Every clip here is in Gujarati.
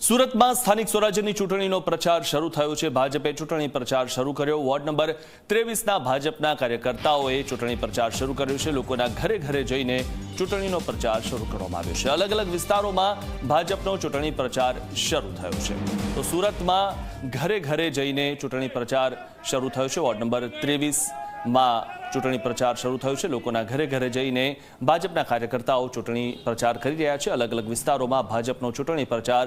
સુરતમાં સ્થાનિક સ્વરાજ્યની ચૂંટણીનો પ્રચાર શરૂ થયો છે। ભાજપે ચૂંટણી પ્રચાર શરૂ કર્યો। વોર્ડ નંબર 23ના ભાજપના કાર્યકર્તાઓએ ચૂંટણી પ્રચાર શરૂ કર્યો છે। લોકોના ઘરે ઘરે જઈને ચૂંટણીનો પ્રચાર શરૂ કરવામાં આવ્યો છે। અલગ અલગ વિસ્તારોમાં ભાજપનો ચૂંટણી પ્રચાર શરૂ થયો છે। તો સુરતમાં ઘરે ઘરે જઈને ચૂંટણી પ્રચાર શરૂ થયો છે। વોર્ડ નંબર 23માં ચૂંટણી પ્રચાર શરૂ થયો છે। લોકોના ઘરે ઘરે જઈને ભાજપના કાર્યકર્તાઓ ચૂંટણી પ્રચાર કરી રહ્યા છે। અલગ અલગ વિસ્તારોમાં ભાજપનો ચૂંટણી પ્રચાર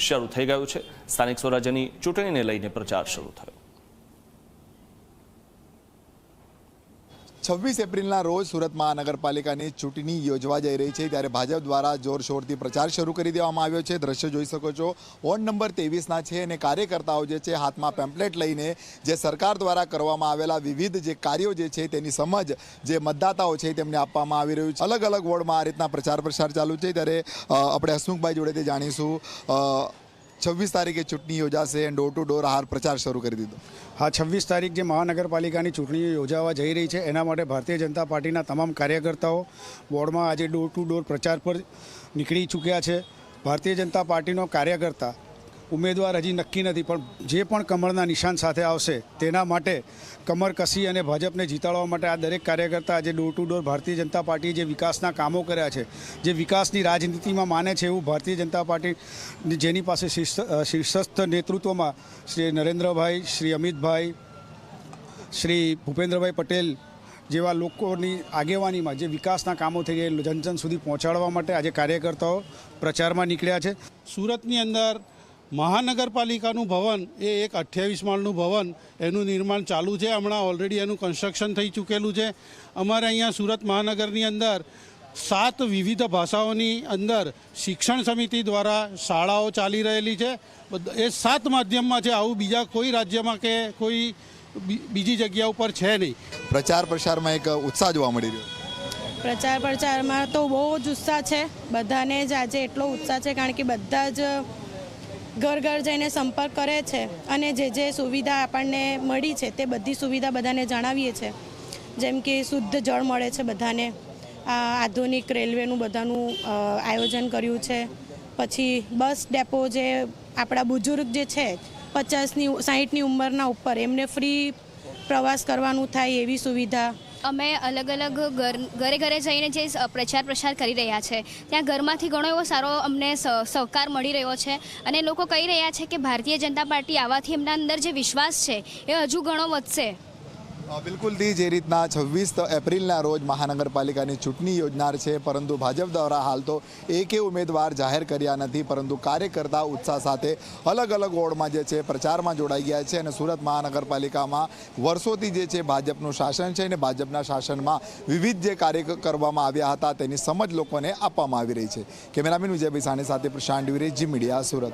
શરૂ થઈ ગયો છે। સ્થાનિક સ્વરાજ્યની ચૂંટણીને લઈને પ્રચાર શરૂ થયો। 26 એપ્રિલના રોજ સુરત મહાનગરપાલિકાની ચૂંટણી યોજવા જઈ રહી છે, ત્યારે ભાજપ દ્વારા જોરશોરથી પ્રચાર શરૂ કરી દેવામાં આવ્યો છે। દ્રશ્ય જોઈ શકો છો, વોર્ડ નંબર 23ના છે અને કાર્યકર્તાઓ જે છે હાથમાં પેમ્પલેટ લઈને જે સરકાર દ્વારા કરવામાં આવેલા વિવિધ જે કાર્યો જે છે તેની સમજ જે મતદાતાઓ છે તેમને આપવામાં આવી રહ્યું છે। અલગ અલગ વોર્ડમાં આ રીતના પ્રચાર ચાલુ છે। ત્યારે આપણે હસમુખભાઈ જોડેથી જાણીશું, 26 તારીખે ચૂંટણી યોજાશે અને ડોર ટુ ડોર હાલ પ્રચાર શરૂ કરી દીધો। હા, 26 તારીખ જે મહાનગરપાલિકાની ચૂંટણી યોજાવા જઈ રહી છે એના માટે ભારતીય જનતા પાર્ટીના તમામ કાર્યકર્તાઓ વોર્ડમાં આજે ડોર ટુ ડોર પ્રચાર પર નીકળી ચૂક્યા છે। ભારતીય જનતા પાર્ટીનો કાર્યકર્તા ઉમેદવાર હજી નક્કી નથી, પણ જે પણ કમરના નિશાન સાથે આવશે તેના માટે કમર કસી અને ભાજપને જીતાડવા માટે આ દરેક કાર્યકર્તા આજે door to door Bharatiya Janata પાર્ટીએ જે વિકાસના કામો કર્યા છે, જે વિકાસની રાજનીતિમાં માને છે એવું ભારતીય જનતા પાર્ટી જેની પાસે શીર્ષસ્થ નેતૃત્વમાં શ્રી નરેન્દ્રભાઈ, શ્રી અમિતભાઈ, શ્રી ભૂપેન્દ્રભાઈ પટેલ જેવા લોકોની આગેવાનીમાં જે વિકાસના કામો થઈ રહ્યા જન સુધી પહોંચાડવા માટે આજે કાર્યકર્તાઓ પ્રચારમાં નીકળ્યા છે। સુરતની અંદર મહાનગરપાલિકાનું ભવન એ એક 28 માળનું ભવન, એનું નિર્માણ ચાલુ છે। હમણાં ઓલરેડી એનું કન્સ્ટ્રક્શન થઈ ચૂકેલું છે। અમારે અહીંયા સુરત મહાનગરની અંદર 7 વિવિધ ભાષાઓની અંદર શિક્ષણ સમિતિ દ્વારા શાળાઓ ચાલી રહેલી છે। એ 7 માધ્યમમાં છે, આવું બીજા કોઈ રાજ્યમાં કે કોઈ બીજી જગ્યા ઉપર છે નહીં। પ્રચાર પ્રસારમાં એક ઉત્સાહ જોવા મળી રહ્યો છે। પ્રચારમાં તો બહુ જ ઉત્સાહ છે, બધાને જ આજે એટલો ઉત્સાહ છે કારણ કે બધા જ ઘર ઘર જઈને સંપર્ક કરે છે અને જે સુવિધા આપણને મળી છે તે બધી સુવિધા બધાને જણાવીએ છીએ। જેમ કે શુદ્ધ જળ મળે છે બધાને, આધુનિક રેલવેનું બધાનું આયોજન કર્યું છે। પછી બસ ડેપો જે આપણા બુઝુર્ગ જે છે 50-60ની ઉંમરના ઉપર એમને ફ્રી પ્રવાસ કરવાનું થાય એવી સુવિધા। અમે અલગ અલગ ઘરે ઘરે જઈને જે પ્રચાર કરી રહ્યા છે ત્યાં ઘરમાંથી ઘણો એવો સારો અમને સહકાર મળી રહ્યો છે અને લોકો કહી રહ્યા છે કે ભારતીય જનતા પાર્ટી આવવાથી એમના અંદર જે વિશ્વાસ છે એ હજુ ઘણો વધશે। બિલકુલથી જે રીતના 26 એપ્રિલના રોજ મહાનગરપાલિકાની ચૂંટણી યોજનાર છે, પરંતુ ભાજપ દ્વારા હાલ તો એકે ઉમેદવાર જાહેર કર્યા નથી, પરંતુ કાર્યકર્તા ઉત્સાહ સાથે અલગ અલગ વોર્ડમાં જે છે પ્રચારમાં જોડાઈ ગયા છે। અને સુરત મહાનગરપાલિકામાં વર્ષોથી જે છે ભાજપનું શાસન છે અને ભાજપના શાસનમાં વિવિધ જે કાર્ય કરવામાં આવ્યા હતા તેની સમજ લોકોને આપવામાં આવી રહી છે। કેમેરામેન વિજયભાઈ સાની સાથે પ્રશાંત દ્વિવેદી, જી મીડિયા, સુરત।